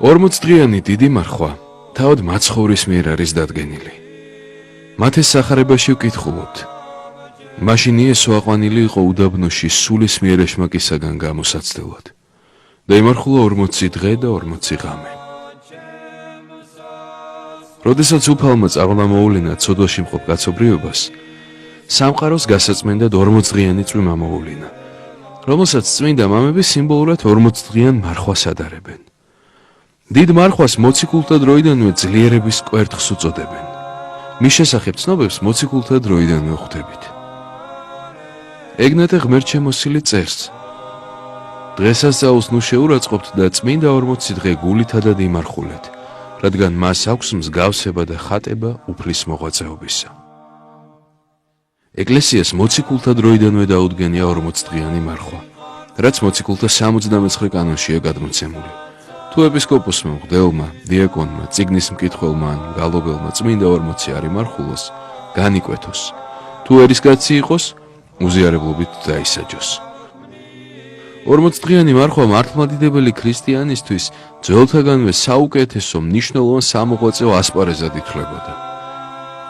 40-დღიანი დიდი მარხვა თავად მაცხოვრის მიერ არის დადგენილი. მათ ეს სახარებაში ვკითხულობთ. მაშინ იესო აყვანილი იყო უდაბნოში სულის მიერ ეშმაკისაგან გამოსაცდელად და იმარხულა 40 დღე და 40 ღამე. როდესაც უფალმა წაღლა მოუვლინა ცოდვაში მყოფ კაცობრიობას, სამყაროს გასაწმენდად 40-დღიანი წვიმა მოუვლინა, რომელსაც წმინდა მამები სიმბოლურად 40-დღიან მარხვას ადარებენ. დიდ მარხვას მოციქულთა დროიდანვე ძლიერების კვერთხს უწოდებენ. მის შესახებ ცნობებს მოციქულთა დროიდანვე ხვდებით. ეგნატე ღმერთშემოსილი წერს: დღესასწაულს ნუ შეურაცხყოფთ და წმინდა 40 დღე გულითადად იმარხულეთ, რადგან მას აქვს მსგავსება და ხატება უფლის მოღვაწეობისა. ეკლესიას მოციქულთა დროიდანვე დაუდგენია 40-დღიანი მარხვა, რაც მოციქულთა 79 კანონშია გადმოცემული. თუ ეპისკოპოსმა, მღვდელმა, დიაკონმა, წიგნის მკითხველმა ან გალობელმა წმინდა 40 არ იმარხულოს, განიკვეთოს. თუ ერისკაცი იყოს, უზიარებლობით დაისაჯოს. 40-დღიანი მარხვა მართლმადიდებელი ქრისტიანისთვის ძველთაგანვე საუკეთესო მნიშვნელოვან სამოღვაწეო ასპარეზად ითვლებოდა.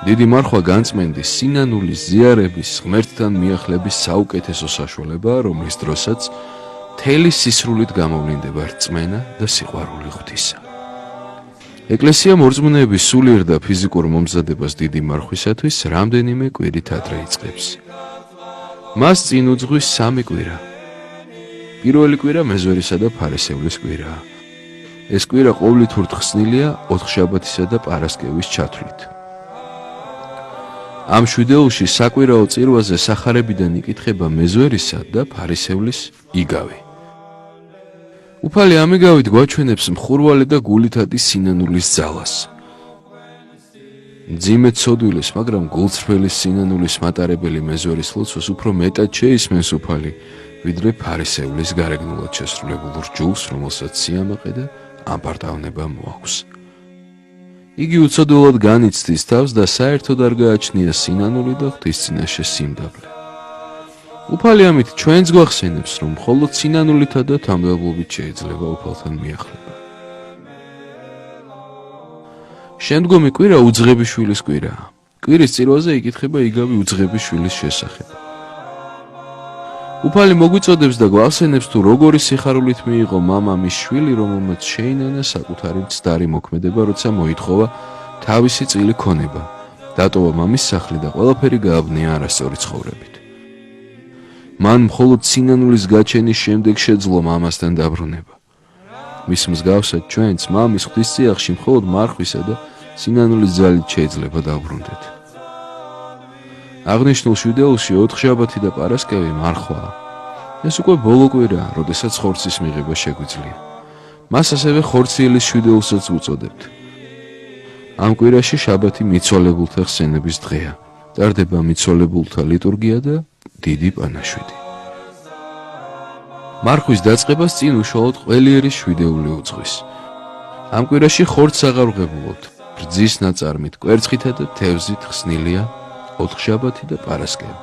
დიდი მარხვა განწმენდის სინანულის, ზიარების, ღმერთთან მიახლების საუკეთესო საშუალებაა, რომლის დროსაც მთელი სისრულით გამოვლინდება რწმენა და სიყვარული ღვთისა. ეკლესია მორწმუნეების სულიერ და ფიზიკურ მომზადებას დიდი მარხვისათვის რამდენიმე კვირით ადრე იწყებს. მას წინ უძღვის 3 კვირა. პირველი კვირა მეზვერისა და ფარისევლის კვირაა. ეს კვირა ყოვლითურთ ხსნილია ოთხშაბათისა და პარასკევის ჩათვლით. ამ შვიდეულში საკვირაო წირვაზე სახარებიდან იკითხება მეზვერისა და ფარისევლის იგავი. უფალი ამიგავით გვაჩვენებს მხურვალე და გულითადი სინანულის ძალას. მძიმე ცოდვილის, მაგრამ გულწრფელი სინანულის მატარებელი მეზვერის ლოცვას უფრო მეტად შეისმენს უფალი, ვიდრე ფარისევლის გარეგნულად შესრულებულ რჯულს, რომელსაც სიამაყე და ამპარტავნება მოაქვს. იგი უცოდველად განიცდის თავს და საერთოდ არ გააჩნია სინანული და ღვთისწინაშე სიმდაბლე. უფალი ამით ჩვენს გვახსენებს, რომ მხოლოდ სინანულითა და თამბლობით შეიძლება უფალთან მიახლება. შემდგომი კვირა უძღებიშვილის კვირაა. კვირის წირვაზე იკითხება იგავი უძღებიშვილის შესახებ. უფალი მოგვიწოდებს და გვახსენებს, თუ როგორი სიხარულით მიიღო მამა მის შვილი, რომელმაც შეინანა საკუთარი მცდარი მოქმედება, როცა მოითხოვა თავისი წილი ქონება, დატოვა მამის სახლი და ყველაფერი გააბნია არასწორი ცხოვრებით. მან მხოლოდ სინანულის გაჩენის შემდეგ შეძლო მამასთან დაბრუნება. მის მსგავსად ჩვენც მამის ღვთისწიაღში მხოლოდ მარხვისა და სინანულის ძალით შეიძლება დაბრუნდეთ. აღნიშნულ შვიდეულში ოთხშაბათი და პარასკევი მარხვაა. ეს უკვე ბოლო კვირაა, როდესაც ხორცის მიღება შეგვიძლია. მას ასევე ხორციელის შვიდეულსაც უწოდებთ. ამ კვირაში შაბათი მიცვალებულთა ხსენების დღეა. ტარდება მიცვალებულთა ლიტურგია და დიდი პანაშვიდი. მარხვის დაწყებას წინ უშუალოდ ყველიერი შვიდეული უძღვის. ამ კვირაში ხორცს აღარ ვღებულობთ. რძის ნაწარმით, კვერცხითა და თევზით ხსნილია ოთხშაბათი და პარასკევი.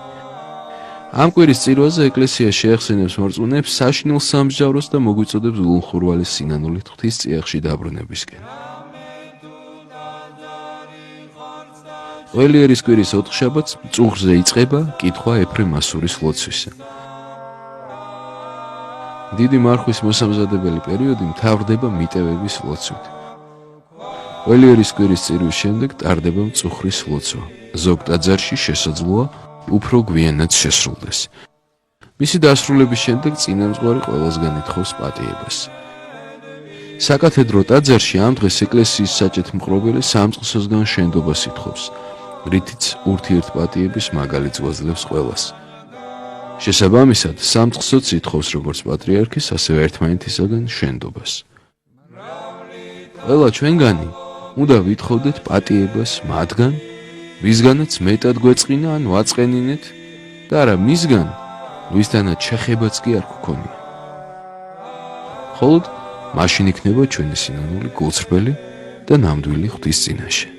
ამ კვირის წირვაზე ეკლესია შეეხსენებს მორწმუნეებს საშინელ სამსჯავროს და მოგვიწოდებს გულმხურვალის სინანულით ღვთისწიაღში დაბრუნებისკენ. ყველიერის კვირის ოთხშაბათს წუღრზე იწყება კითხვა ეფრემ მასურის ლოცვისა. დიდი მარხვის მოსამზადებელი პერიოდი მთავრდება მიტევების ლოცვით. ყველიერის კვირის წირვის შემდეგ ტარდება მწუხრის ლოცვა. ზოგ ტაძარში შესაძლოა უფრო გვიანად შესრულდეს. მისი დასრულების შემდეგ წინამძღვარი ყველასგან ითხოვს პატიებას. საკათედრო ტაძარში ამ დღეს ეკლესიის საჭეთმყრობელი სამწყსოსგან შენდობას ითხოვს, რითიც ურთიერთპატიების მაგალითს გვაძლევს ყველას. შესაბამისად, სამწყსოც ითხოვს როგორც პატრიარქის, ასევე ერთმანეთისაგან შენდობას. ყველა ჩვენგანი უნდა ვითხოვდეთ პატიებას მათგან, ვისგანაც მეტად გვეწყინა ან ვაწყენინეთ და არა მისგან, ვისთანაც შეხებაც კი არ გვქონია. მხოლოდ მაშინ იქნება ჩვენი სინანული გულწრფელი და ნამდვილი ღვთის წინაშე.